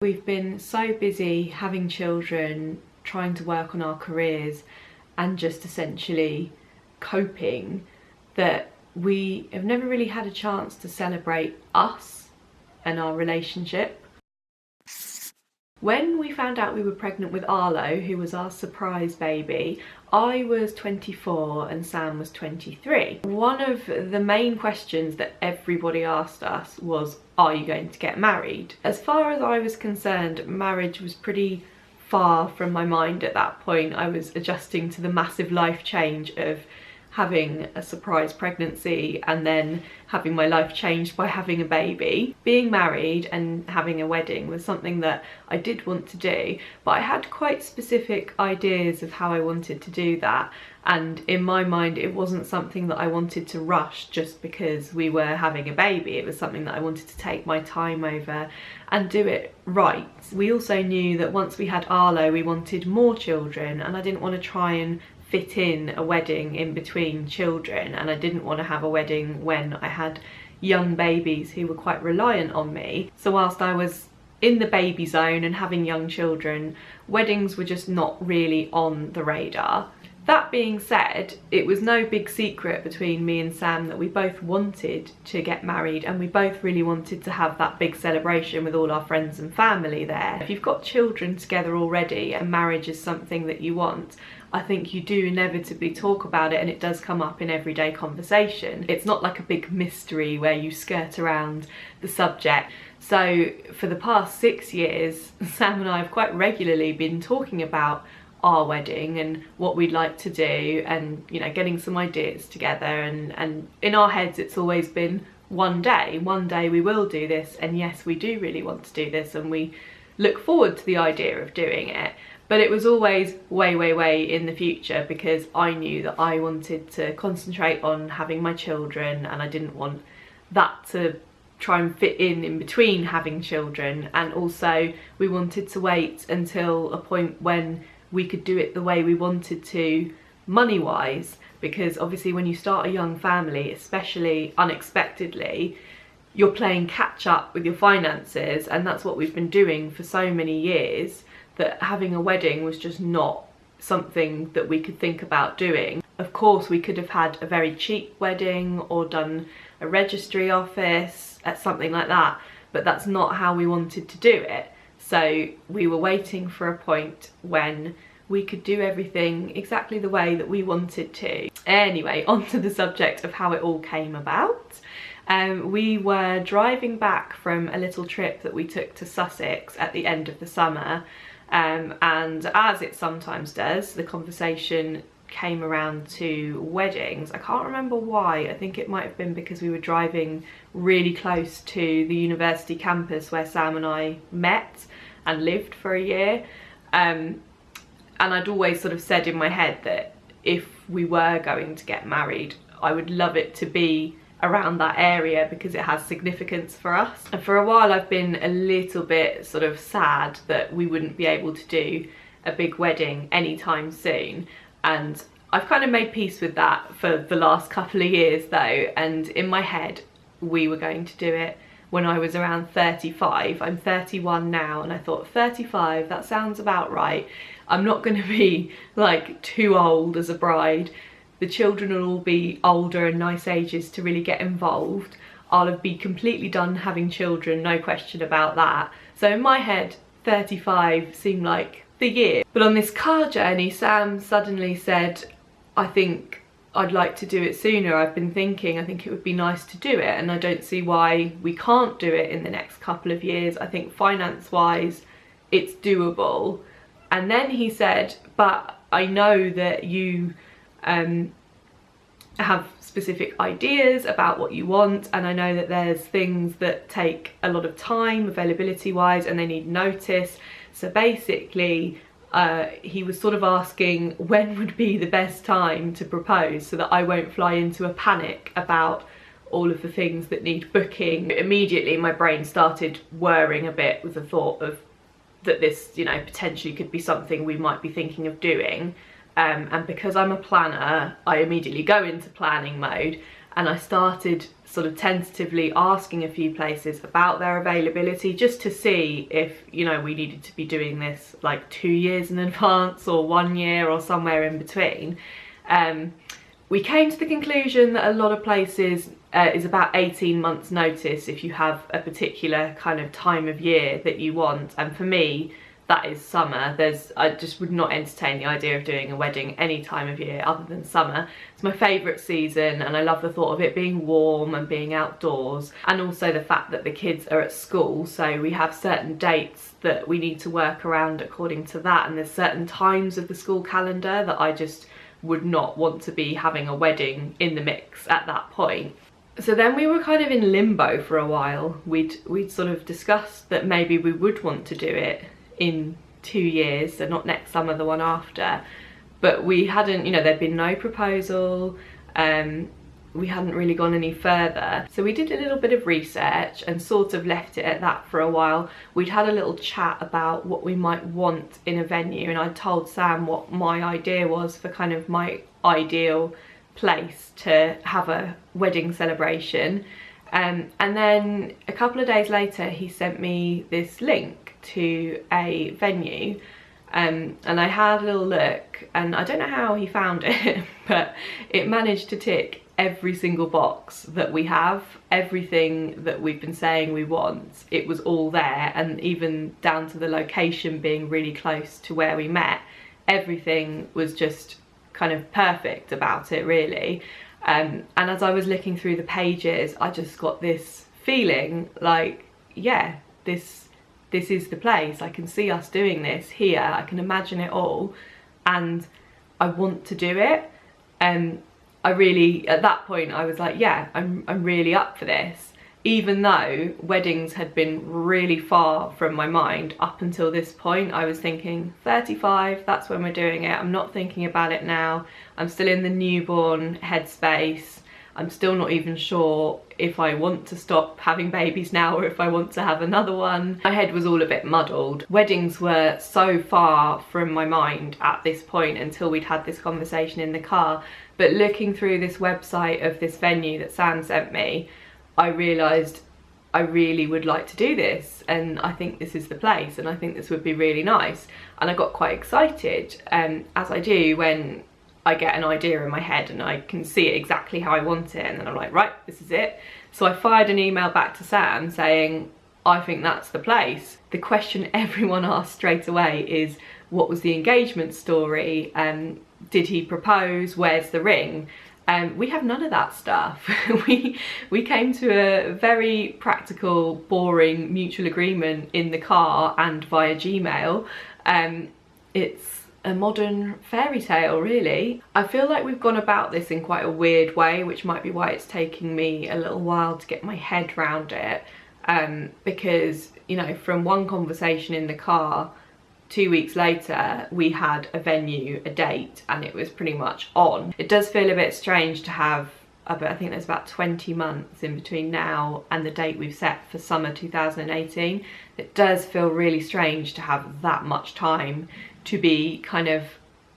We've been so busy having children, trying to work on our careers and just essentially coping, that we have never really had a chance to celebrate us and our relationship. When we found out we were pregnant with Arlo, who was our surprise baby, I was 24 and Sam was 23. One of the main questions that everybody asked us was, are you going to get married? As far as I was concerned, marriage was pretty far from my mind at that point. I was adjusting to the massive life change of having a surprise pregnancy and then having my life changed by having a baby. Being married and having a wedding was something that I did want to do, but I had quite specific ideas of how I wanted to do that, and in my mind it wasn't something that I wanted to rush just because we were having a baby. It was something that I wanted to take my time over and do it right. We also knew that once we had Arlo we wanted more children, and I didn't want to try and fit in a wedding in between children, and I didn't want to have a wedding when I had young babies who were quite reliant on me. So whilst I was in the baby zone and having young children, weddings were just not really on the radar. That being said, it was no big secret between me and Sam that we both wanted to get married, and we both really wanted to have that big celebration with all our friends and family there. If you've got children together already and marriage is something that you want, I think you do inevitably talk about it, and it does come up in everyday conversation. It's not like a big mystery where you skirt around the subject. So for the past 6 years, Sam and I have quite regularly been talking about our wedding and what we'd like to do, and you know, getting some ideas together, and in our heads it's always been one day we will do this, and yes, we do really want to do this and we look forward to the idea of doing it. But it was always way in the future, because I knew that I wanted to concentrate on having my children, and I didn't want that to try and fit in between having children. And also we wanted to wait until a point when we could do it the way we wanted to money wise, because obviously when you start a young family, especially unexpectedly, you're playing catch up with your finances, and that's what we've been doing for so many years, that having a wedding was just not something that we could think about doing. Of course we could have had a very cheap wedding or done a registry office at something like that, but that's not how we wanted to do it. So we were waiting for a point when we could do everything exactly the way that we wanted to. Anyway, on to the subject of how it all came about. We were driving back from a little trip that we took to Sussex at the end of the summer, and as it sometimes does, the conversation came around to weddings. I can't remember why. I think it might have been because we were driving really close to the university campus where Sam and I met and lived for a year, and I'd always sort of said in my head that if we were going to get married, I would love it to be around that area because it has significance for us. And for a while I've been a little bit sort of sad that we wouldn't be able to do a big wedding anytime soon, and I've kind of made peace with that for the last couple of years though, and in my head we were going to do it when I was around 35. I'm 31 now, and I thought 35, that sounds about right. I'm not going to be like too old as a bride. The children will all be older and nice ages to really get involved. I'll be completely done having children, no question about that. So in my head, 35 seemed like the year. But on this car journey, Sam suddenly said, I think I'd like to do it sooner. I've been thinking, I think it would be nice to do it, and I don't see why we can't do it in the next couple of years. I think finance-wise, it's doable. And then he said, but I know that you have specific ideas about what you want, and I know that there's things that take a lot of time availability wise and they need notice. So basically he was sort of asking when would be the best time to propose so that I won't fly into a panic about all of the things that need booking. Immediately my brain started whirring a bit with the thought of that this, you know, potentially could be something we might be thinking of doing. And because I'm a planner, I immediately go into planning mode, and I started sort of tentatively asking a few places about their availability, just to see if, you know, we needed to be doing this like 2 years in advance or 1 year or somewhere in between. We came to the conclusion that a lot of places is about 18 months notice if you have a particular kind of time of year that you want, and for me that is summer. I just would not entertain the idea of doing a wedding any time of year other than summer. It's my favourite season, and I love the thought of it being warm and being outdoors, and also the fact that the kids are at school, so we have certain dates that we need to work around according to that, and there's certain times of the school calendar that I just would not want to be having a wedding in the mix at that point. So then we were kind of in limbo for a while. We'd sort of discussed that maybe we would want to do it in 2 years, so not next summer, the one after, but we hadn't, you know, there'd been no proposal, we hadn't really gone any further. So we did a little bit of research and sort of left it at that for a while. We'd had a little chat about what we might want in a venue, and I told Sam what my idea was for kind of my ideal place to have a wedding celebration. And then a couple of days later he sent me this link to a venue, and I had a little look, and I don't know how he found it but it managed to tick every single box that we have, everything that we've been saying we want. It was all there, and even down to the location being really close to where we met. Everything was just kind of perfect about it, really. And as I was looking through the pages, I just got this feeling like, yeah, this is the place. I can see us doing this here. I can imagine it all, and I want to do it. I really, at that point, I was like, yeah, I'm really up for this. Even though weddings had been really far from my mind up until this point. I was thinking 35, that's when we're doing it. I'm not thinking about it now. I'm still in the newborn headspace. I'm still not even sure if I want to stop having babies now or if I want to have another one. My head was all a bit muddled. Weddings were so far from my mind at this point until we'd had this conversation in the car. But looking through this website of this venue that Sam sent me, I realised I really would like to do this, and I think this is the place, and I think this would be really nice. And I got quite excited, as I do when I get an idea in my head and I can see it exactly how I want it, and then I'm like, right, this is it. So I fired an email back to Sam saying, I think that's the place. The question everyone asks straight away is, what was the engagement story? Did he propose? Where's the ring? We have none of that stuff. we came to a very practical, boring mutual agreement in the car and via Gmail. It's a modern fairy tale, really. I feel like we've gone about this in quite a weird way, which might be why it's taking me a little while to get my head around it. Because, you know, from one conversation in the car, 2 weeks later we had a venue, a date, and it was pretty much on. It does feel a bit strange to have, I think there's about 20 months in between now and the date we've set for summer 2018. It does feel really strange to have that much time to be kind of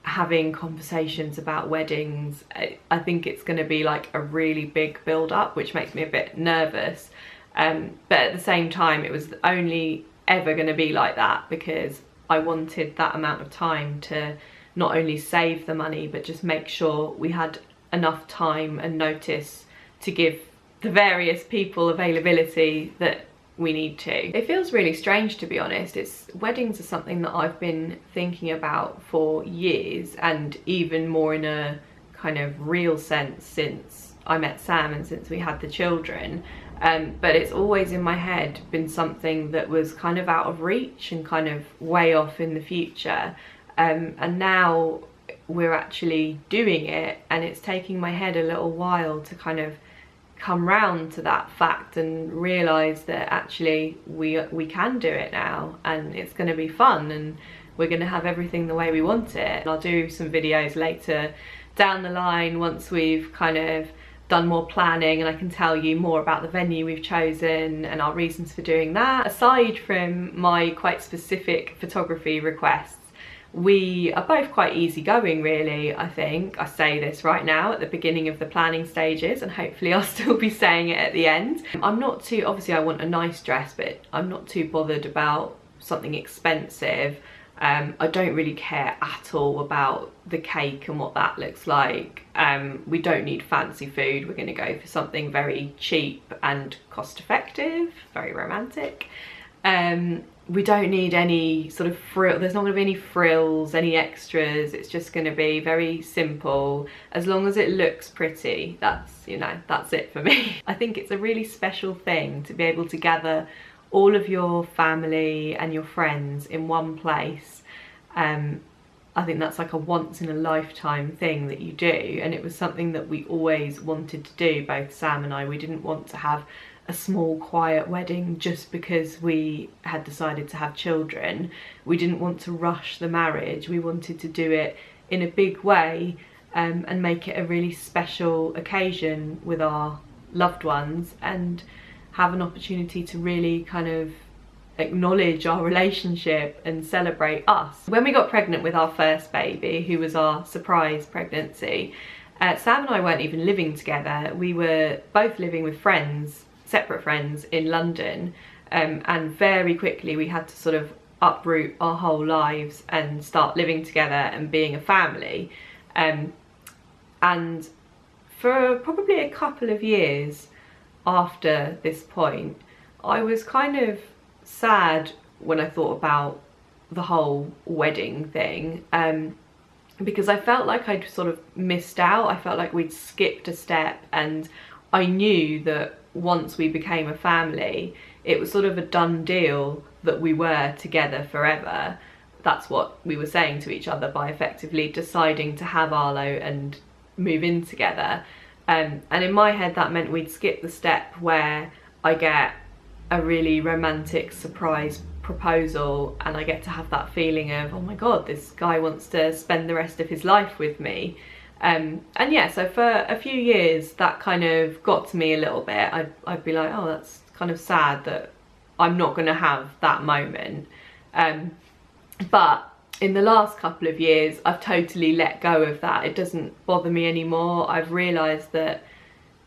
having conversations about weddings. I think it's going to be like a really big build up, which makes me a bit nervous. But at the same time, it was only ever going to be like that because I wanted that amount of time to not only save the money, but just make sure we had enough time and notice to give the various people availability that we need to. It feels really strange, to be honest. Weddings are something that I've been thinking about for years, and even more in a kind of real sense since I met Sam and since we had the children. But it's always in my head been something that was kind of out of reach and kind of way off in the future. And now we're actually doing it, and it's taking my head a little while to kind of come round to that fact and realise that actually we can do it now, and it's going to be fun, and we're going to have everything the way we want it. And I'll do some videos later down the line once we've kind of done more planning and I can tell you more about the venue we've chosen and our reasons for doing that. Aside from my quite specific photography requests, We are both quite easygoing, really. I think I say this right now at the beginning of the planning stages, and hopefully I'll still be saying it at the end. I'm not too, obviously I want a nice dress, but I'm not too bothered about something expensive. I don't really care at all about the cake and what that looks like. We don't need fancy food. We're going to go for something very cheap and cost effective, very romantic. We don't need any sort of frill, there's not going to be any frills, any extras. It's just going to be very simple. As long as it looks pretty, that's, you know, that's it for me. I think it's a really special thing to be able to gather all of your family and your friends in one place. I think that's like a once in a lifetime thing that you do, and it was something that we always wanted to do, both Sam and I. We didn't want to have a small quiet wedding just because we had decided to have children. We didn't want to rush the marriage. We wanted to do it in a big way, and make it a really special occasion with our loved ones, and have an opportunity to really kind of acknowledge our relationship and celebrate us. When we got pregnant with our first baby, who was our surprise pregnancy, Sam and I weren't even living together. We were both living with friends, separate friends in London, and very quickly we had to sort of uproot our whole lives and start living together and being a family. And for probably a couple of years after this point, I was kind of sad when I thought about the whole wedding thing, because I felt like I'd sort of missed out. I felt like we'd skipped a step, and I knew that once we became a family, it was sort of a done deal that we were together forever. That's what we were saying to each other by effectively deciding to have Arlo and move in together. And in my head that meant we'd skip the step where I get a really romantic surprise proposal and I get to have that feeling of, oh my god, this guy wants to spend the rest of his life with me. And yeah, so for a few years that kind of got to me a little bit. I'd be like, oh, that's kind of sad that I'm not going to have that moment. But in the last couple of years, I've totally let go of that. It doesn't bother me anymore. I've realised that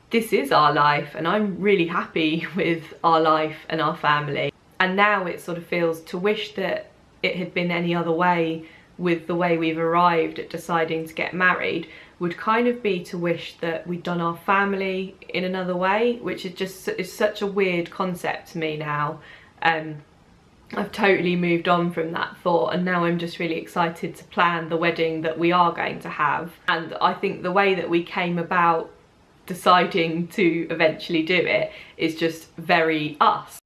this is our life and I'm really happy with our life and our family. And now it sort of feels to wish that it had been any other way with the way we've arrived at deciding to get married, would kind of be to wish that we'd done our family in another way, which is just is such a weird concept to me now. I've totally moved on from that thought, and now I'm just really excited to plan the wedding that we are going to have. And I think the way that we came about deciding to eventually do it is just very us.